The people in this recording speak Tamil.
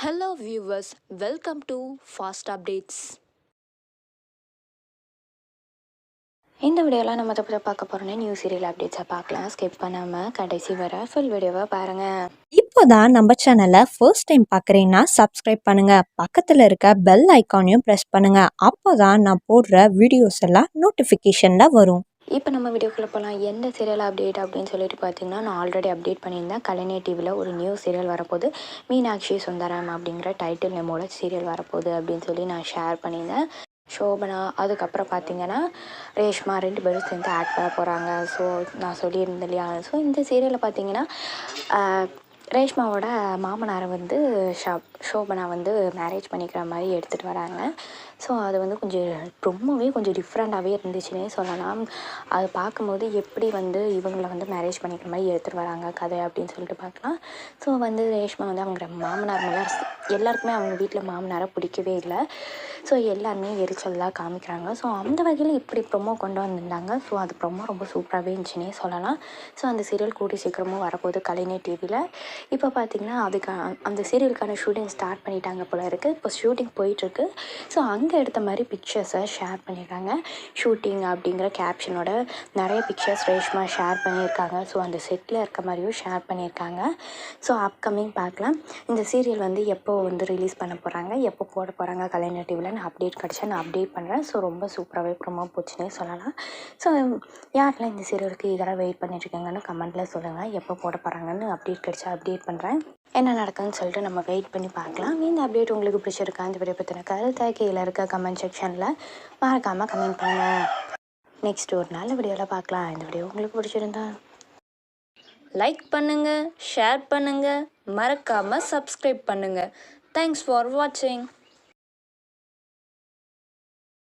Hello viewers, welcome to Fast Updates. இந்த வீடியோவில் நம்ம அதை பார்க்க போகிறோன்னா நியூ சீரியல் அப்டேட்ஸை பார்க்கலாம். ஸ்கிப் பண்ணாமல் கடைசி வர ஃபுல் வீடியோவை பாருங்கள். இப்போதான் நம்ம சேனலை ஃபர்ஸ்ட் டைம் பார்க்குறீங்கன்னா சப்ஸ்கிரைப் பண்ணுங்கள், பக்கத்தில் இருக்க பெல் ஐக்கானையும் ப்ரெஸ் பண்ணுங்கள். அப்போ தான் நான் போடுற வீடியோஸ் எல்லாம் நோட்டிஃபிகேஷனில் வரும். இப்போ நம்ம வீடியோக்குள்ளே போகலாம். எந்த சீரியல் அப்டேட் அப்படின்னு சொல்லிட்டு பார்த்தீங்கன்னா, நான் ஆல்ரெடி அப்டேட் பண்ணியிருந்தேன். கலைஞர் டிவியில் ஒரு நியூ சீரியல் வரப்போகுது, மீனாட்சி சுந்தரம் அப்படிங்கிற டைட்டில் நேமோட சீரியல் வரப்போகுது அப்படின்னு சொல்லி நான் ஷேர் பண்ணியிருந்தேன். சோபனா அதுக்கப்புறம் பார்த்திங்கன்னா ரேஷ்மா 2 பேரும் சேர்ந்து ஆக்ட் பண்ண போகிறாங்க. ஸோ நான் சொல்லியிருந்தேன் இல்லையா. ஸோ இந்த சீரியலில் பார்த்திங்கன்னா ரேஷ்மாவோட மாமனாரை வந்து சோபனா வந்து மேரேஜ் பண்ணிக்கிற மாதிரி எடுத்துகிட்டு வராங்க. ஸோ அது வந்து ரொம்பவே கொஞ்சம் டிஃப்ரெண்ட்டாகவே இருந்துச்சுன்னே சொல்லலாம். அது பார்க்கும்போது எப்படி வந்து இவங்களை வந்து மேரேஜ் பண்ணிக்கிற மாதிரி எடுத்துகிட்டு வராங்க கதை அப்படின்னு சொல்லிட்டு பார்க்கலாம். ஸோ வந்து ரேஷ்மா வந்து அவங்க மாமனார் மேலே எல்லாருக்குமே அவங்க வீட்டில் மாமனாரை பிடிக்கவே இல்லை. ஸோ எல்லாருமே எரிச்சல் தான் காமிக்கிறாங்க. ஸோ அந்த வகையில் இப்படி ப்ரொமோ கொண்டு வந்திருந்தாங்க. ஸோ அது ப்ரொமோ ரொம்ப சூப்பராகவே இருந்துச்சுன்னே சொல்லலாம். ஸோ அந்த சீரியல் கூடி சீக்கிரமும் வரப்போகுது கலைஞர் டிவியில். இப்போ பார்த்திங்கன்னா அந்த சீரியலுக்கான ஷூட்டிங் ஸ்டார்ட் பண்ணிட்டாங்க போல இருக்குது. இப்போ ஷூட்டிங் போயிட்டுருக்கு. ஸோ அங்கே எடுத்த மாதிரி பிக்சர்ஸை ஷேர் பண்ணியிருக்காங்க. ஷூட்டிங் அப்படிங்கிற கேப்ஷனோட நிறைய பிக்சர்ஸ் ரேஷ்மா ஷேர் பண்ணியிருக்காங்க. ஸோ அந்த செட்டில் இருக்க மாதிரியும் ஷேர் பண்ணியிருக்காங்க. ஸோ அப்கமிங் பார்க்கலாம். இந்த சீரியல் வந்து எப்போ வந்து ரிலீஸ் பண்ண போகிறாங்க, எப்போ போட போகிறாங்க கலைஞர் டிவியில் நான் அப்டேட் கிடச்சா நான் அப்டேட் பண்ணுறேன். ஸோ ரொம்ப சூப்பராகவே ப்ரொமோ போச்சுன்னே சொல்லலாம். ஸோ யாரெல்லாம் இந்த சீரியலுக்கு இதெல்லாம் வெயிட் பண்ணிட்டுருக்காங்கன்னு கமெண்ட்டில் சொல்லுங்கள். எப்போ போட போகிறாங்கன்னு அப்டேட் கிடச்சா அப்டேட் பண்ணுறேன். என்ன நடக்குதுன்னு சொல்லிட்டு நம்ம வெயிட் பண்ணி பார்க்கலாம். இந்த அப்டேட் உங்களுக்கு பிடிச்சிருக்கா, இந்த வீடியோ பற்றின கருத்தை கீழே இருக்க கமெண்ட் செக்ஷனில் மறக்காமல் கமெண்ட் பண்ணுங்கள். நெக்ஸ்ட் ஒரு நல்ல வீடியோவில் பார்க்கலாம். இந்த வீடியோ உங்களுக்கு பிடிச்சிருந்தா லைக் பண்ணுங்கள், ஷேர் பண்ணுங்கள், மறக்காமல் சப்ஸ்கிரைப் பண்ணுங்கள். தேங்க்ஸ் ஃபார் வாட்சிங்.